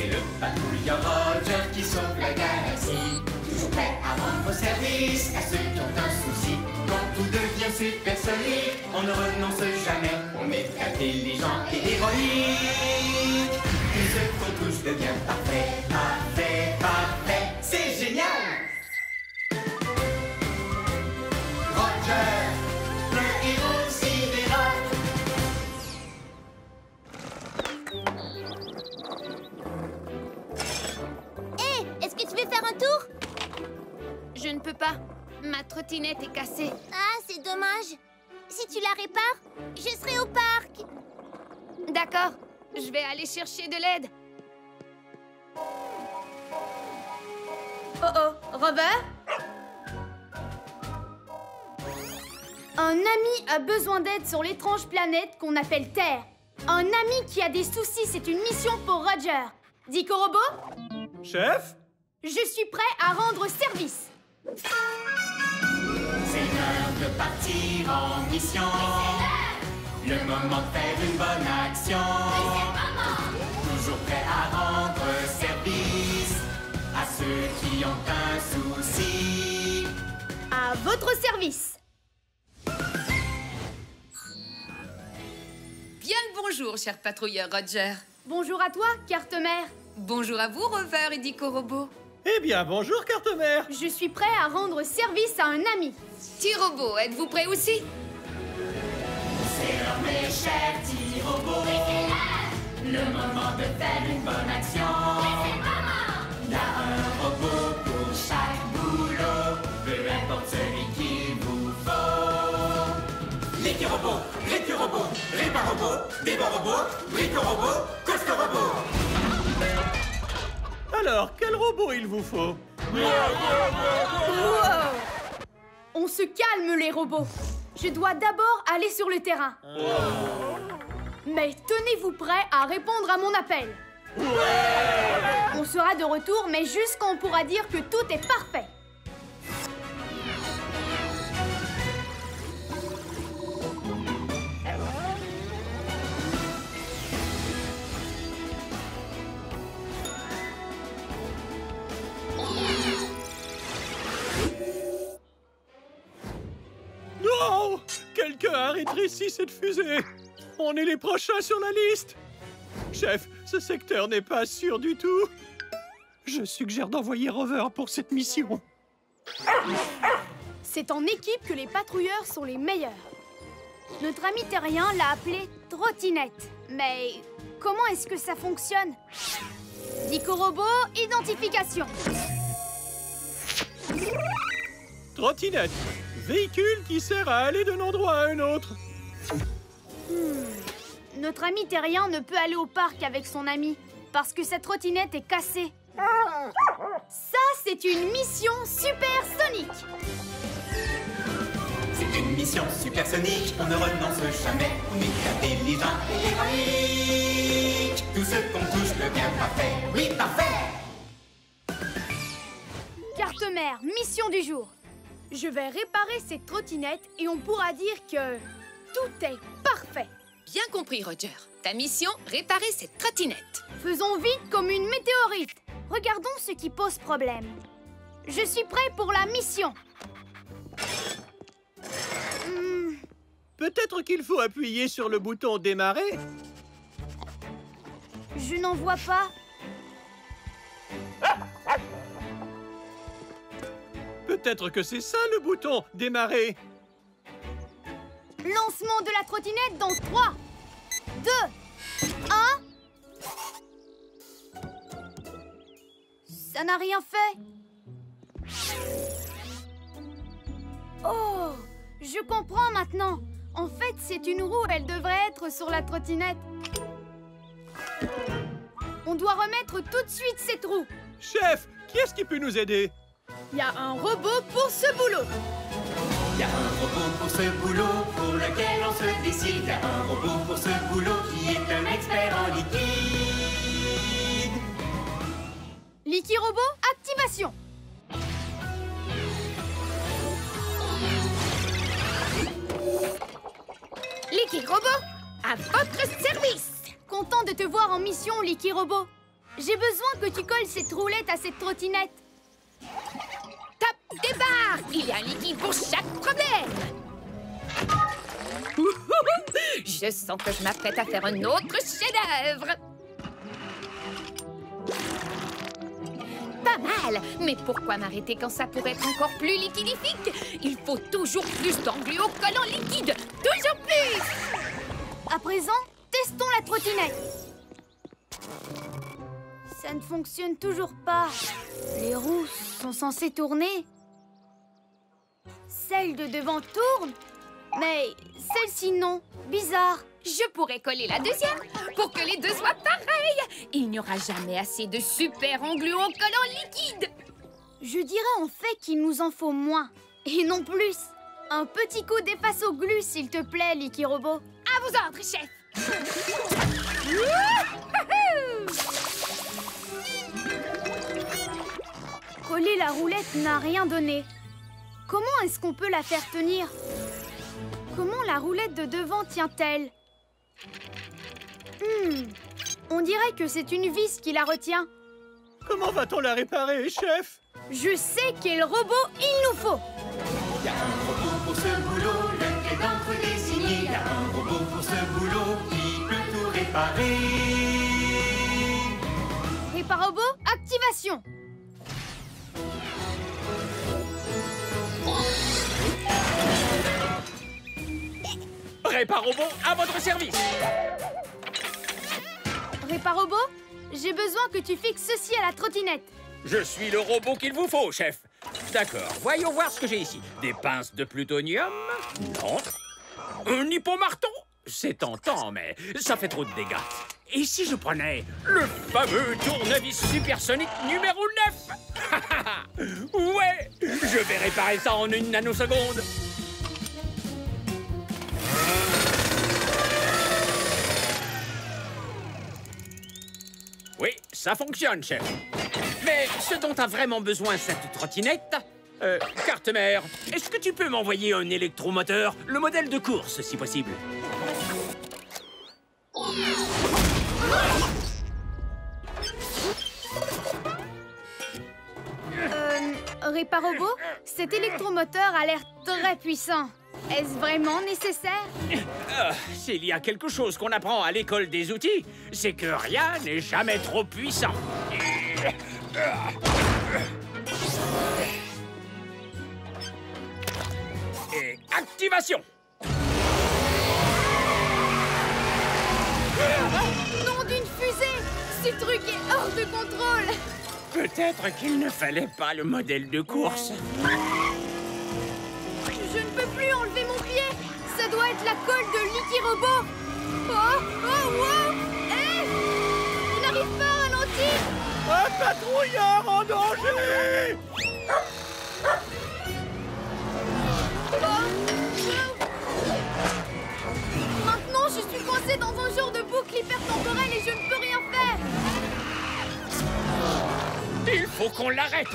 C'est le patrouilleur Roger qui sauve la galaxie. Toujours prêt à rendre service à ceux qui ont un souci. Quand tout devient supersonique, on ne renonce jamais. On est intelligent et héroïque. Tout ce qu'on touche devient parfait, parfait, parfait. C'est génial! Roger, le héros sidéral. Hé, est-ce que tu veux faire un tour? Je ne peux pas. Ma trottinette est cassée. Ah, c'est dommage. Si tu la répares, je serai au parc. D'accord, je vais aller chercher de l'aide. Oh, Rover? Un ami a besoin d'aide sur l'étrange planète qu'on appelle Terre. Un ami qui a des soucis, c'est une mission pour Roger. Dico Robot? Chef? Je suis prêt à rendre service. C'est l'heure de partir en mission. Le moment de faire une bonne action. Toujours prêt à rendre service à ceux qui ont un souci. À votre service. Bien le bonjour, cher patrouilleur Roger. Bonjour à toi, Carte-Mère. Bonjour à vous, Rover et Dico Robot. Eh bien, bonjour, Carte-Mère. Je suis prêt à rendre service à un ami. T-Robot, êtes-vous prêt aussi? C'est l'heure, mes chers petits robots. Le moment de faire une bonne action. Il y a un robot pour chaque boulot. Peu importe celui qu'il vous faut. L'équipe robot, récu robot, répa robot, débat robot, brico robot, coste robot. Alors, quel robot il vous faut? Wow. On se calme, les robots. Je dois d'abord aller sur le terrain. Mais tenez-vous prêts à répondre à mon appel. On sera de retour, mais juste quand on pourra dire que tout est parfait. Non! Quelqu'un a rétréci cette fusée! On est les prochains sur la liste! Chef, ce secteur n'est pas sûr du tout. Je suggère d'envoyer Rover pour cette mission. C'est en équipe que les patrouilleurs sont les meilleurs. Notre ami terrien l'a appelé trottinette. Mais comment est-ce que ça fonctionne? Dico Robot, identification. Trottinette, véhicule qui sert à aller d'un endroit à un autre. Notre ami terrien ne peut aller au parc avec son ami parce que sa trottinette est cassée. Ça, c'est une mission supersonique. C'est une mission supersonique, on ne renonce jamais. On est intelligent et héroïque. Tout ce qu'on touche devient parfait. Oui, parfait! Carte-Mère, mission du jour. Je vais réparer cette trottinette et on pourra dire que tout est parfait. Bien compris, Roger. Ta mission, réparer cette trottinette. Faisons vite comme une météorite. Regardons ce qui pose problème. Je suis prêt pour la mission. Peut-être qu'il faut appuyer sur le bouton démarrer. Je n'en vois pas. Peut-être que c'est ça le bouton démarrer. Lancement de la trottinette dans 3, 2, 1. Ça n'a rien fait. Oh, je comprends maintenant. En fait, c'est une roue. Elle devrait être sur la trottinette. On doit remettre tout de suite cette roue. Chef, qui est-ce qui peut nous aider? Il y a un robot pour ce boulot. Il y a un robot pour ce boulot, pour lequel on se décide. Il y a un robot pour ce boulot qui est un expert en liquide. Liquirobot, activation. Liquirobot, à votre service. Content de te voir en mission, Liquirobot. J'ai besoin que tu colles cette roulette à cette trottinette. Top, débarque! Il y a un liquide pour chaque problème. Je sens que je m'apprête à faire un autre chef-d'œuvre. Pas mal, mais pourquoi m'arrêter quand ça pourrait être encore plus liquidifique? Il faut toujours plus d'engluocollants liquides. Toujours plus! À présent, testons la trottinette. Ça ne fonctionne toujours pas. Les roues sont censées tourner. Celle de devant tourne, mais celle-ci non. Bizarre. Je pourrais coller la deuxième pour que les deux soient pareilles. Il n'y aura jamais assez de super engluocollants liquides. Je dirais en fait qu'il nous en faut moins, et non plus. Un petit coup d'efface au glu, s'il te plaît, Licky Robot. À vos ordres, chef. Coller la roulette n'a rien donné. Comment est-ce qu'on peut la faire tenir? Comment la roulette de devant tient-elle? On dirait que c'est une vis qui la retient. Comment va-t-on la réparer, chef? Je sais quel robot il nous faut. Il y a un robot pour ce boulot, lequel d'entre désigné. Il y a un robot pour ce boulot qui peut tout réparer. Réparobot, activation. Réparobot, à votre service. Réparobot, j'ai besoin que tu fixes ceci à la trottinette. Je suis le robot qu'il vous faut, chef. D'accord, voyons voir ce que j'ai ici. Des pinces de plutonium? Non. Un hippomarton? C'est tentant, mais ça fait trop de dégâts. Et si je prenais le fameux tournevis supersonique numéro 9? Ouais, je vais réparer ça en une nanoseconde. Oui, ça fonctionne, chef. Mais ce dont a vraiment besoin cette trottinette... Carte-mère, est-ce que tu peux m'envoyer un électromoteur? Le modèle de course, si possible. Réparobot, cet électromoteur a l'air très puissant. Est-ce vraiment nécessaire? S'il y a quelque chose qu'on apprend à l'école des outils, c'est que rien n'est jamais trop puissant. Et activation! Nom d'une fusée! Ce truc est hors de contrôle! Peut-être qu'il ne fallait pas le modèle de course. Je ne peux plus enlever mon pied! Ça doit être la colle de Licky Robot! Wow! Hé! Je n'arrive pas à ralentir! Un patrouilleur en danger! Maintenant, je suis coincée dans un genre de boucle hypertemporelle et je ne peux rien faire! Il faut qu'on l'arrête!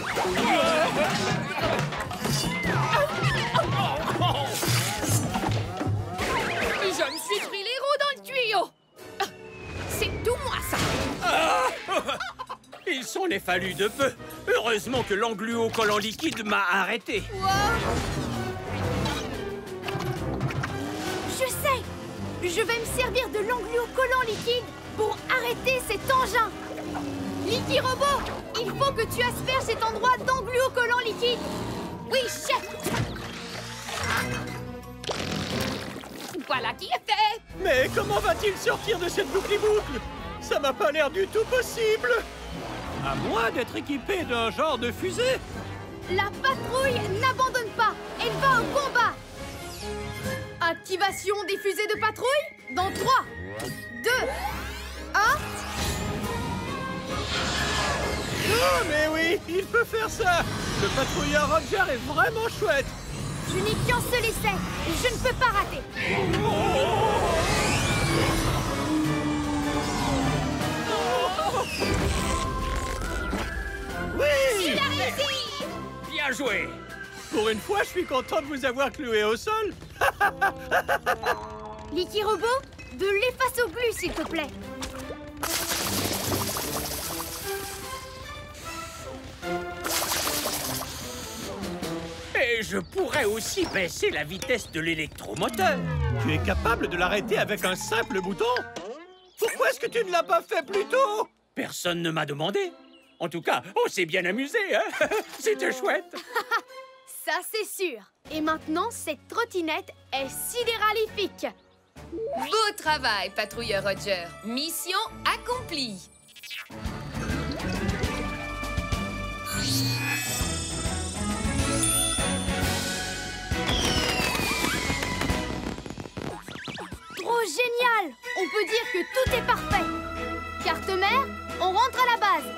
Je me suis pris les roues dans le tuyau. C'est tout moi, ça. Il s'en est fallu de peu. Heureusement que l'engluocollant liquide m'a arrêté. Wow. Je sais! Je vais me servir de l'engluocollant liquide pour arrêter cet engin! Licky Robot, il faut que tu asperges cet endroit d'engluocollant liquide! Oui, chef. Voilà qui est fait. Mais comment va-t-il sortir de cette boucle-boucle? Ça m'a pas l'air du tout possible! À moins d'être équipé d'un genre de fusée. La patrouille n'abandonne pas! Elle va au combat! Activation des fusées de patrouille dans 3, 2, 1... Oh, mais oui, il peut faire ça! Le patrouilleur Roger est vraiment chouette! Je n'ai qu'un seul essai! Je ne peux pas rater! Oui! Il a réussi. Bien joué! Pour une fois, je suis content de vous avoir cloué au sol! Licky Robot, de l'efface au glu, s'il te plaît! Mais je pourrais aussi baisser la vitesse de l'électromoteur. Tu es capable de l'arrêter avec un simple bouton? Pourquoi est-ce que tu ne l'as pas fait plus tôt? Personne ne m'a demandé. En tout cas, on s'est bien amusé, hein? C'était chouette. Ça, c'est sûr. Et maintenant, cette trottinette est sidéralifique. Beau travail, patrouilleur Roger. Mission accomplie. Trop génial! On peut dire que tout est parfait. Carte-mère, on rentre à la base.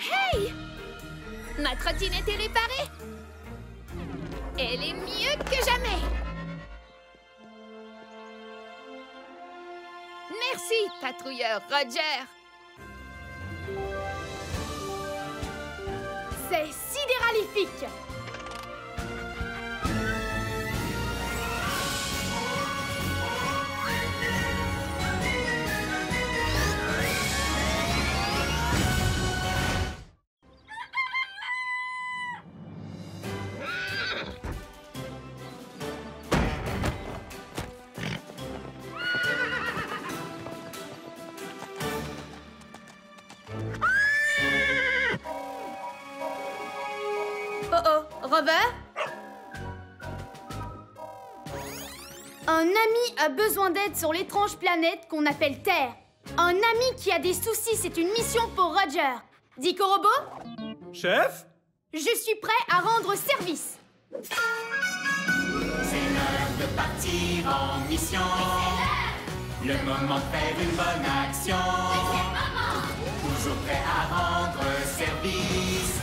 Hey! Ma trottinette est réparée. Elle est mieux que jamais. Merci, patrouilleur Roger. C'est sidéralifique. Rover? Un ami a besoin d'aide sur l'étrange planète qu'on appelle Terre. Un ami qui a des soucis, c'est une mission pour Roger. Dico Robot? Chef? Je suis prêt à rendre service. C'est l'heure de partir en mission. Le moment de faire une bonne action. Toujours prêt à rendre service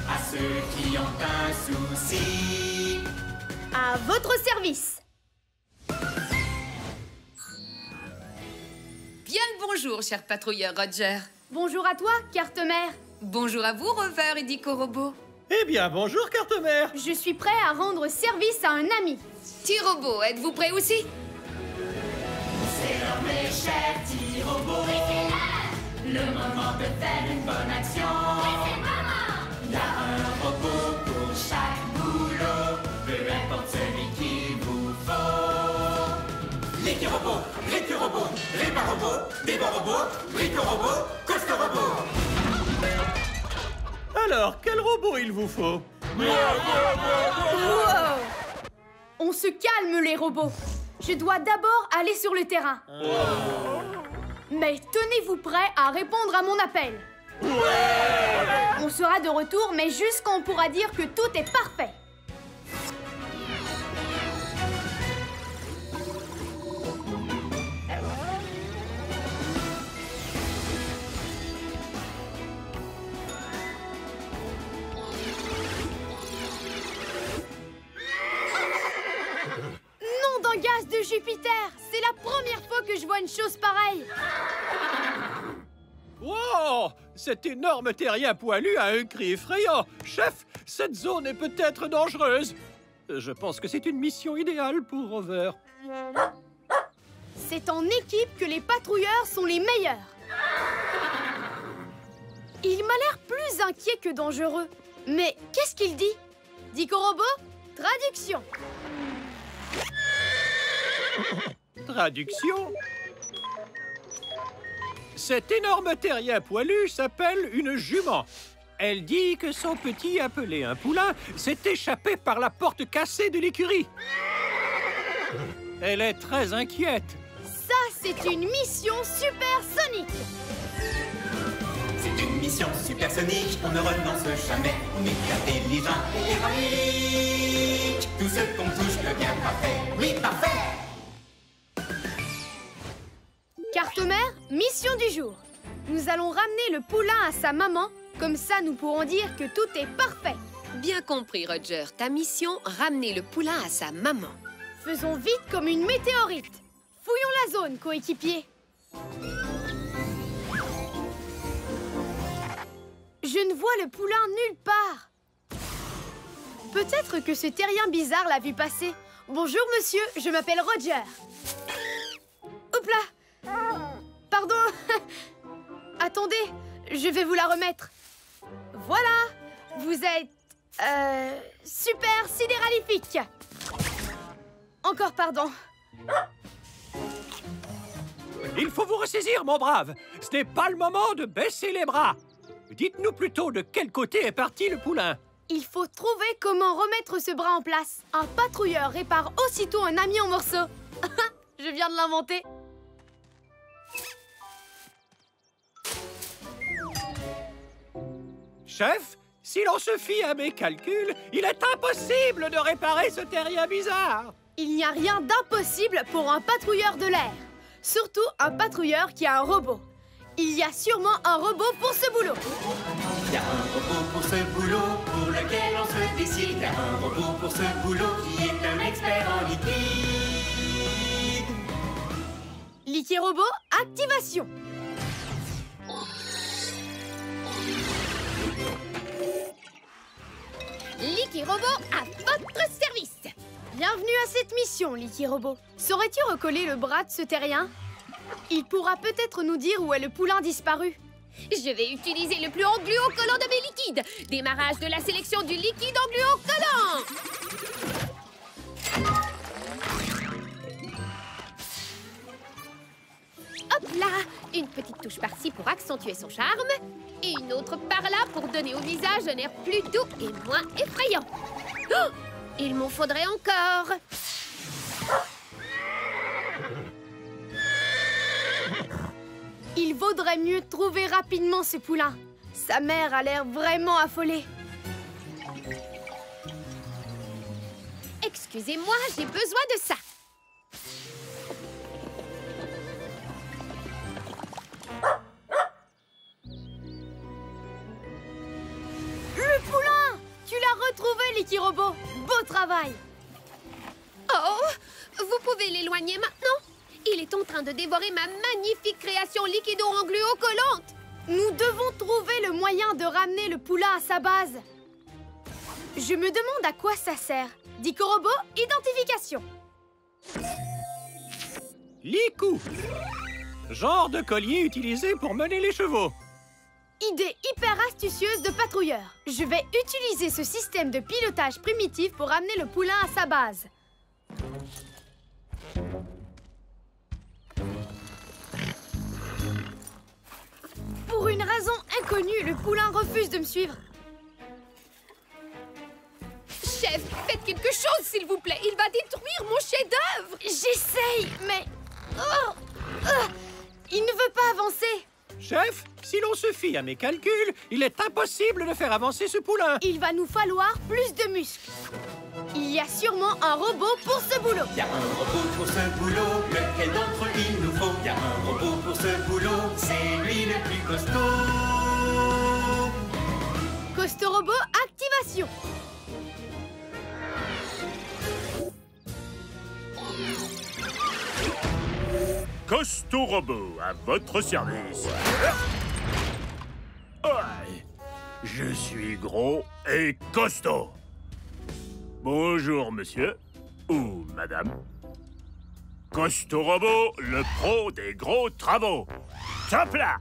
à ceux qui ont un souci. À votre service. Bien le bonjour, cher patrouilleur Roger. Bonjour à toi, carte-mère. Bonjour à vous, Rover et Dico Robot. Eh bien, bonjour, carte-mère. Je suis prêt à rendre service à un ami. T-Robot, êtes-vous prêt aussi? C'est l'heure, mes chers petits robots. Le moment de faire une bonne action. Il y a un robot pour chaque boulot, peu importe celui qu'il vous faut. L'équi-robot, répa-robot, débat-robot, brico-robot, coste-robot. Alors, quel robot il vous faut? Wow! On se calme, les robots. Je dois d'abord aller sur le terrain. Mais tenez-vous prêts à répondre à mon appel. On sera de retour, mais juste quand on pourra dire que tout est parfait. Nom d'un gaz de Jupiter! C'est la première fois que je vois une chose pareille. Wow! Cet énorme terrien poilu a un cri effrayant. Chef, cette zone est peut-être dangereuse. Je pense que c'est une mission idéale pour Rover. C'est en équipe que les patrouilleurs sont les meilleurs. Il m'a l'air plus inquiet que dangereux. Mais qu'est-ce qu'il dit? Dico Robot, traduction. Traduction. Cet énorme terrien poilu s'appelle une jument. Elle dit que son petit, appelé un poulain, s'est échappé par la porte cassée de l'écurie. Elle est très inquiète. Ça, c'est une mission supersonique. C'est une mission supersonique, on ne renonce jamais. On est intelligent et héroïque. Tout ce qu'on touche devient parfait. Oui, parfait. Carte-mère, mission du jour. Nous allons ramener le poulain à sa maman. Comme ça, nous pourrons dire que tout est parfait. Bien compris, Roger. Ta mission, ramener le poulain à sa maman. Faisons vite comme une météorite. Fouillons la zone, coéquipier. Je ne vois le poulain nulle part. Peut-être que ce terrien bizarre l'a vu passer. Bonjour, monsieur. Je m'appelle Roger. Hop là. Pardon. Attendez, je vais vous la remettre. Voilà. Vous êtes... super sidéralifique. Encore pardon. Il faut vous ressaisir, mon brave. Ce n'est pas le moment de baisser les bras. Dites-nous plutôt de quel côté est parti le poulain. Il faut trouver comment remettre ce bras en place. Un patrouilleur répare aussitôt un ami en morceaux. Je viens de l'inventer. Chef, si l'on se fie à mes calculs, il est impossible de réparer ce terrien bizarre. Il n'y a rien d'impossible pour un patrouilleur de l'air. Surtout un patrouilleur qui a un robot. Il y a sûrement un robot pour ce boulot. Il y a un robot pour ce boulot, pour lequel on se décide. Il y a un robot pour ce boulot, qui est un expert en liquide. Liquirobot, activation. Liquirobot à votre service. Bienvenue à cette mission, Liquirobot. Saurais-tu recoller le bras de ce terrien? Il pourra peut-être nous dire où est le poulain disparu. Je vais utiliser le plus engluo-collant de mes liquides. Démarrage de la sélection du liquide engluo-collant. Hop là. Une petite touche par-ci pour accentuer son charme. Et une autre par-là pour donner au visage un air plus doux et moins effrayant. Oh, il m'en faudrait encore. Il vaudrait mieux trouver rapidement ce poulain. Sa mère a l'air vraiment affolée. Excusez-moi, j'ai besoin de ça. Le poulain! Tu l'as retrouvé, Liquirobot. Beau travail. Oh, vous pouvez l'éloigner maintenant? Il est en train de dévorer ma magnifique création liquido-engluo-collante. Nous devons trouver le moyen de ramener le poulain à sa base. Je me demande à quoi ça sert. Liquirobot, identification. Licou. Genre de collier utilisé pour mener les chevaux. Idée hyper astucieuse de patrouilleur. Je vais utiliser ce système de pilotage primitif pour ramener le poulain à sa base. Pour une raison inconnue, le poulain refuse de me suivre. Chef, faites quelque chose, s'il vous plaît. Il va détruire mon chef-d'œuvre. J'essaye, mais... il ne veut pas avancer. Chef, si l'on se fie à mes calculs, il est impossible de faire avancer ce poulain. Il va nous falloir plus de muscles. Il y a sûrement un robot pour ce boulot. Il y a un robot pour ce boulot, lequel d'entre eux il nous faut? Il y a un robot pour ce boulot, c'est lui le plus costaud. Costaud robot, activation. Costaud Robot, à votre service. Ouais, je suis gros et costaud. Bonjour, monsieur. Ou madame. Costaud Robot, le pro des gros travaux. Top là!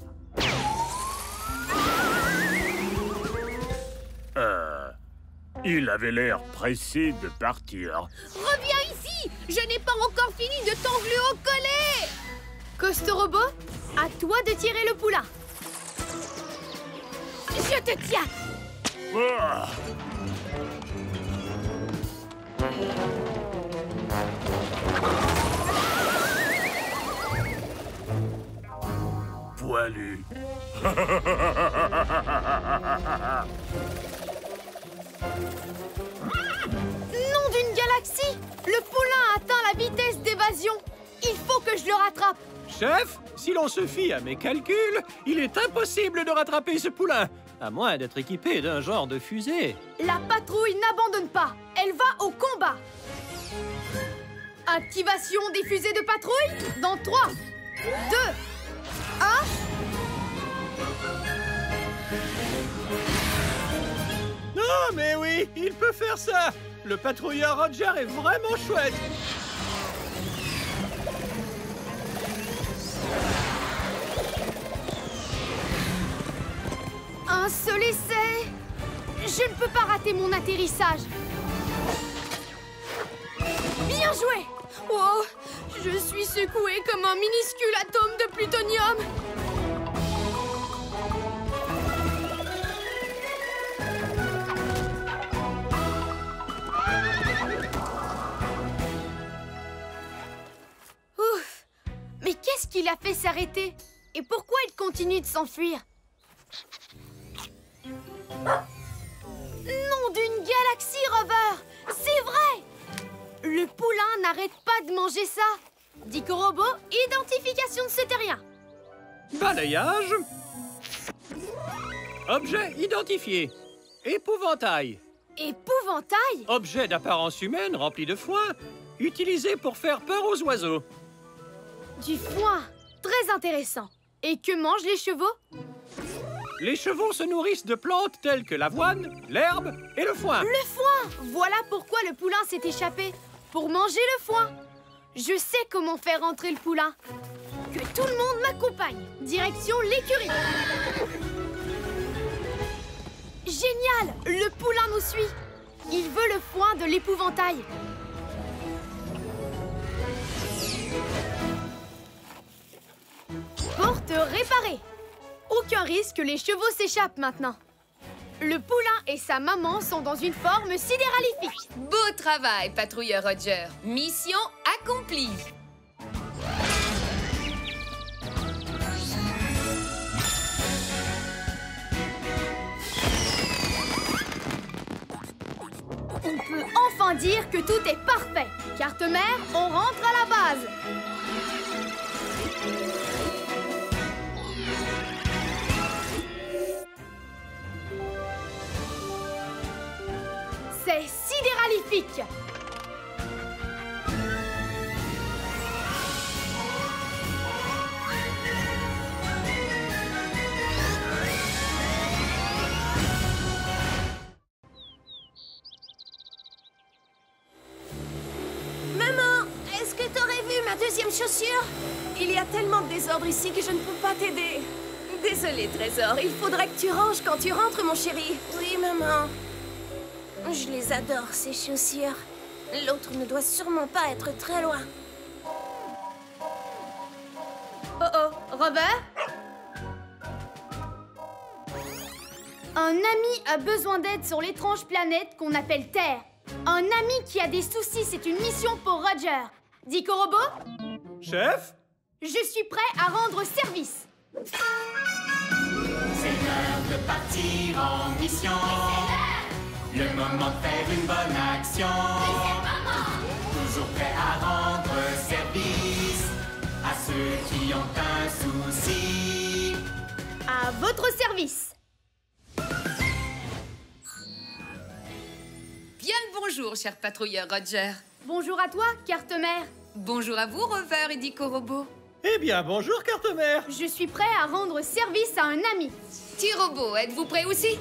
Il avait l'air pressé de partir. Reviens ici. Je n'ai pas encore fini de t'engluo-coller. Costaud robot, à toi de tirer le poulain. Je te tiens. Ah. Poilu. Nom d'une galaxie! Le poulain a atteint la vitesse d'évasion. Il faut que je le rattrape. Chef, si l'on se fie à mes calculs, il est impossible de rattraper ce poulain, à moins d'être équipé d'un genre de fusée. La patrouille n'abandonne pas. Elle va au combat. Activation des fusées de patrouille dans 3, 2, 1... Non, mais oui, il peut faire ça. Le patrouilleur Roger est vraiment chouette. Un seul essai. Je ne peux pas rater mon atterrissage. Bien joué. Oh, je suis secouée comme un minuscule atome de plutonium. Ouf. Mais qu'est-ce qui l'a fait s'arrêter? Et pourquoi il continue de s'enfuir? Nom d'une galaxie, Rover! C'est vrai! Le poulain n'arrête pas de manger ça. Dico-Robo, identification de ce terrien. Balayage. Objet identifié. Épouvantail. Épouvantail? Objet d'apparence humaine rempli de foin, utilisé pour faire peur aux oiseaux. Du foin. Très intéressant. Et que mangent les chevaux? Les chevaux se nourrissent de plantes telles que l'avoine, l'herbe et le foin. Le foin! Voilà pourquoi le poulain s'est échappé. Pour manger le foin. Je sais comment faire entrer le poulain. Que tout le monde m'accompagne. Direction l'écurie. Génial! Le poulain nous suit. Il veut le foin de l'épouvantail. Porte réparée. Aucun risque, les chevaux s'échappent maintenant. Le poulain et sa maman sont dans une forme sidéralifique. Beau travail, patrouilleur Roger. Mission accomplie. On peut enfin dire que tout est parfait. Carte-mère, on rentre à la base. C'est sidéralifique. Maman, est-ce que t'aurais vu ma deuxième chaussure? Il y a tellement de désordre ici que je ne peux pas t'aider. Désolée, Trésor, il faudrait que tu ranges quand tu rentres, mon chéri. Oui, maman. Je les adore, ces chaussures. L'autre ne doit sûrement pas être très loin. Oh oh, Robert? Un ami a besoin d'aide sur l'étrange planète qu'on appelle Terre. Un ami qui a des soucis, c'est une mission pour Roger. Dico-Robo? Chef? Je suis prêt à rendre service. C'est l'heure de partir en mission. Le moment de faire une bonne action. Toujours prêt à rendre service à ceux qui ont un souci. À votre service. Bien le bonjour, cher patrouilleur Roger. Bonjour à toi, carte-mère. Bonjour à vous, Rover et Dico-Robo. Eh bien, bonjour, carte-mère. Je suis prêt à rendre service à un ami. T-Robo, êtes-vous prêt aussi?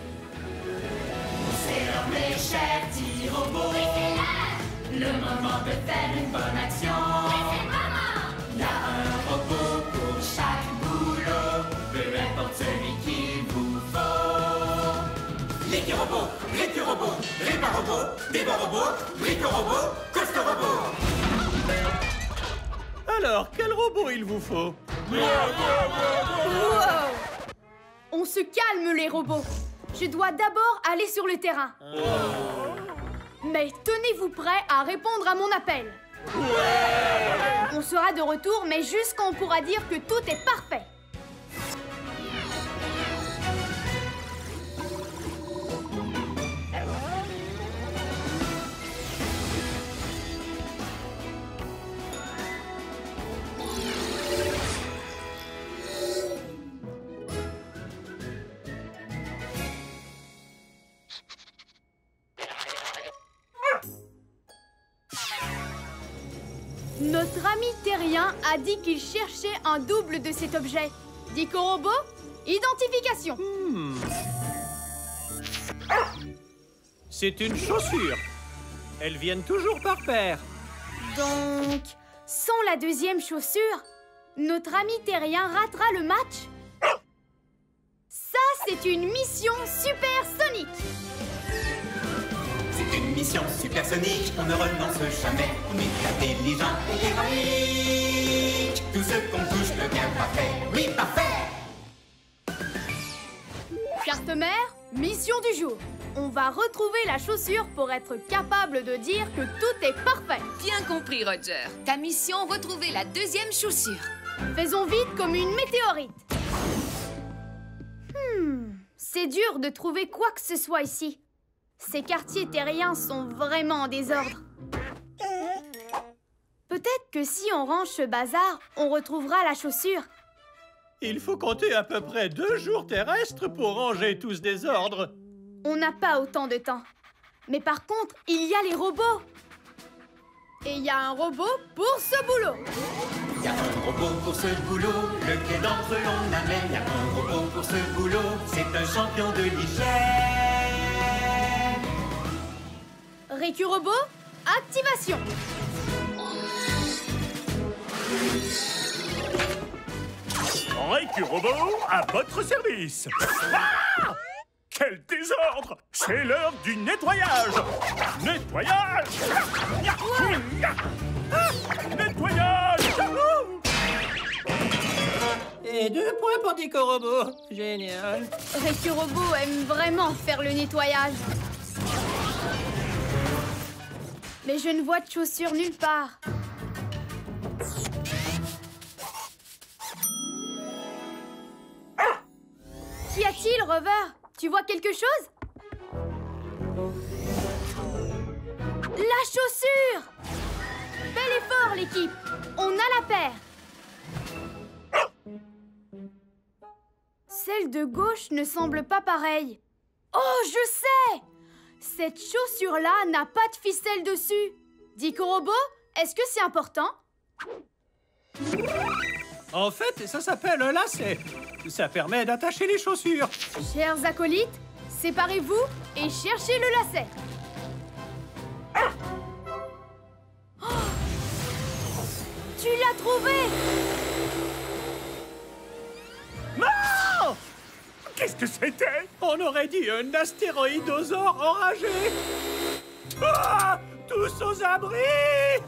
C'est l'heure, mes chers petits robots. Oui, c'est l'heure. Le moment de faire une bonne action. Oui, c'est le moment. Il y a un robot pour chaque boulot. Peu importe celui qu'il vous faut. L'écu-robot, récu-robot, répar-robot, débat-robot, brico-robot, costo-robot. Alors, quel robot il vous faut? Wow! On se calme, les robots. Je dois d'abord aller sur le terrain. Mais tenez-vous prêts à répondre à mon appel. On sera de retour, mais juste quand on pourra dire que tout est parfait. Notre ami terrien a dit qu'il cherchait un double de cet objet. Dico-Robo, identification. C'est une chaussure. Elles viennent toujours par paire. Donc, sans la deuxième chaussure, notre ami terrien ratera le match? Ça, c'est une mission supersonique! C'est une mission supersonique, on ne renonce jamais. On est intelligent et héroïque. Tout ce qu'on touche devient parfait. Oui, parfait! Carte-mère, mission du jour. On va retrouver la chaussure pour être capable de dire que tout est parfait. Bien compris, Roger. Ta mission, retrouver la deuxième chaussure. Faisons vite comme une météorite. C'est dur de trouver quoi que ce soit ici. Ces quartiers terriens sont vraiment en désordre. Peut-être que si on range ce bazar, on retrouvera la chaussure. Il faut compter à peu près 2 jours terrestres pour ranger tout ce désordre. On n'a pas autant de temps. Mais par contre, il y a les robots. Et il y a un robot pour ce boulot. Il y a un robot pour ce boulot, lequel d'entre eux l'on amène. Il y a un robot pour ce boulot, c'est un champion de l'hygiène. Récu-robot, activation. Récu-robot, à votre service. Ah! Quel désordre! C'est l'heure du nettoyage! Nettoyage! Nettoyage! Et 2 points pour Dico Robot. Génial. Récu-robot aime vraiment faire le nettoyage. Mais je ne vois de chaussures nulle part. Qu'y a-t-il, Rover? Tu vois quelque chose? La chaussure! Bel effort, l'équipe! On a la paire! Celle de gauche ne semble pas pareille. Oh, je sais! Cette chaussure-là n'a pas de ficelle dessus. Dico Robot, est-ce que c'est important? En fait, ça s'appelle un lacet. Ça permet d'attacher les chaussures. Chers acolytes, séparez-vous et cherchez le lacet. Oh! Tu l'as trouvé! Non! Qu'est-ce que c'était? On aurait dit un astéroïdosaure enragé. Ah! Tous aux abris!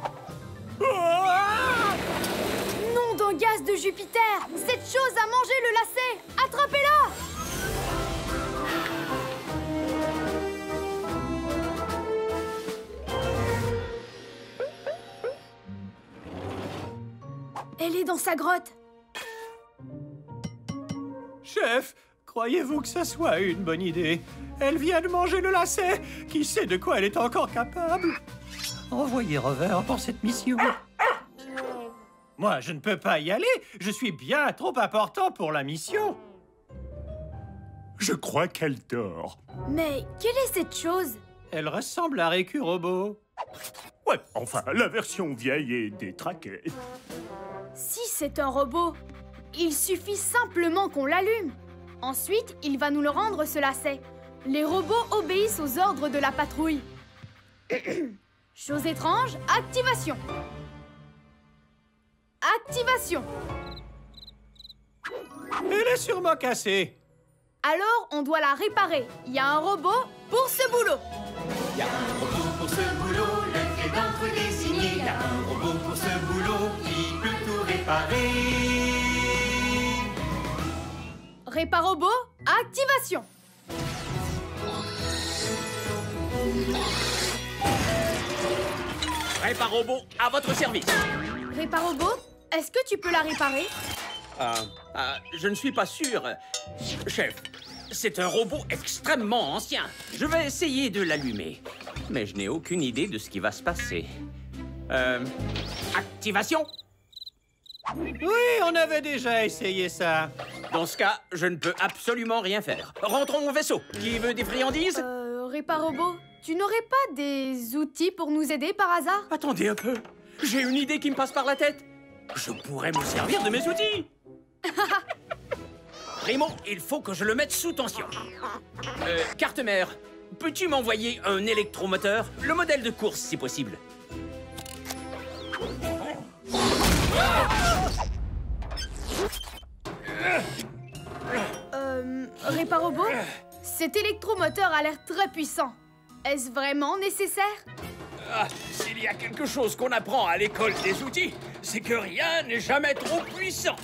Ah! Nom d'un gaz de Jupiter! Cette chose a mangé le lacet! Attrapez-la! Elle est dans sa grotte. Chef, croyez-vous que ça soit une bonne idée? Elle vient de manger le lacet. Qui sait de quoi elle est encore capable? Envoyez Rover pour cette mission. Moi, je ne peux pas y aller. Je suis bien trop important pour la mission. Je crois qu'elle dort. Mais quelle est cette chose? Elle ressemble à Récu-robot. Ouais, enfin, la version vieille et détraquée. Si c'est un robot, il suffit simplement qu'on l'allume. Ensuite, il va nous le rendre, ce lacet. Les robots obéissent aux ordres de la patrouille. Chose étrange, activation. Activation. Elle est sûrement cassée. Alors, on doit la réparer. Il y a un robot pour ce boulot. Il y a un robot pour ce boulot, lequel d'entre eux désigné. Il y a un robot pour ce boulot qui peut tout réparer. Réparobot, activation. Réparobot, à votre service. Réparobot, est-ce que tu peux la réparer? Je ne suis pas sûr. Chef, c'est un robot extrêmement ancien. Je vais essayer de l'allumer. Mais je n'ai aucune idée de ce qui va se passer. Activation? Oui, on avait déjà essayé ça. Dans ce cas, je ne peux absolument rien faire. Rentrons au vaisseau. Qui veut des friandises? Réparobot, tu n'aurais pas des outils pour nous aider par hasard? Attendez un peu. J'ai une idée qui me passe par la tête. Je pourrais me servir de mes outils. Primo, il faut que je le mette sous tension. Carte-mère, peux-tu m'envoyer un électromoteur? Le modèle de course, si possible. Réparobot, cet électromoteur a l'air très puissant. Est-ce vraiment nécessaire? Ah, s'il y a quelque chose qu'on apprend à l'école des outils, c'est que rien n'est jamais trop puissant.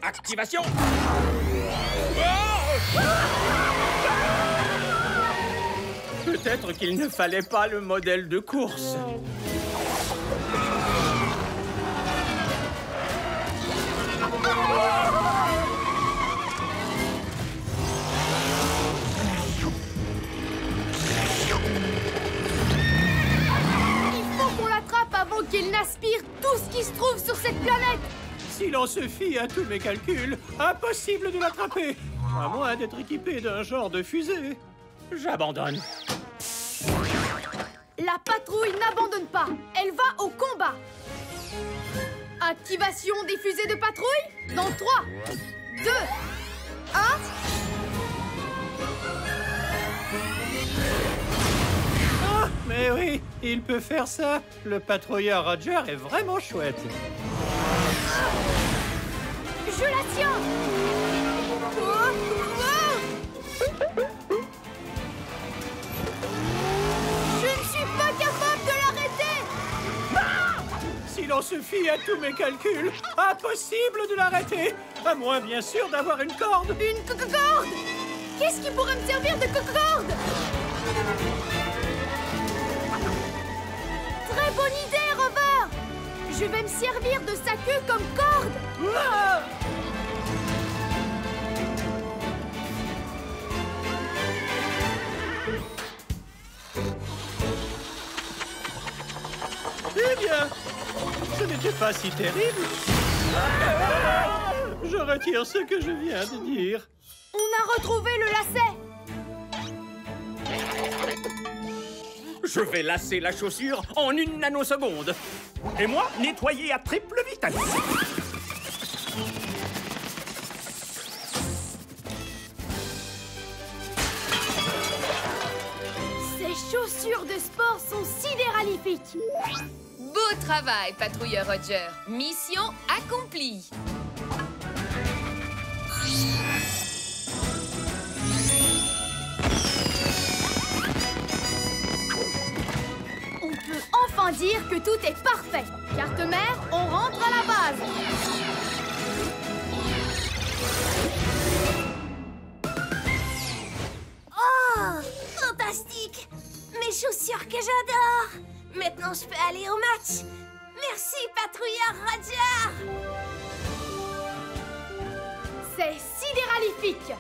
Activation. Peut-être qu'il ne fallait pas le modèle de course. Il faut qu'on l'attrape avant qu'il n'aspire tout ce qui se trouve sur cette planète. Si l'on se fie à tous mes calculs, impossible de l'attraper. À moins d'être équipé d'un genre de fusée. J'abandonne. La patrouille n'abandonne pas. Elle va au combat. Activation des fusées de patrouille dans 3, 2, 1... Ah, mais oui, il peut faire ça. Le patrouilleur Roger est vraiment chouette. Je la tiens. Je ne suis pas capable de l'arrêter. Si l'on se fie à tous mes calculs, impossible de l'arrêter. À moins, bien sûr, d'avoir une corde. Une corde. Qu'est-ce qui pourrait me servir de corde? Très bonne idée, Rover. Je vais me servir de sa queue comme corde. Ah! Eh bien, ce n'était pas si terrible. Je retire ce que je viens de dire. On a retrouvé le lacet. Je vais lasser la chaussure en 1 nanoseconde. Et moi, nettoyer à triple vitesse. Ces chaussures de sport sont sidéralifiques. Beau travail, patrouilleur Roger. Mission accomplie. On peut enfin dire que tout est parfait. Carte mère, on rentre à la base. Oh, fantastique! Mes chaussures que j'adore! Maintenant, je peux aller au match. Merci, patrouilleur Roger! C'est sidéralifique.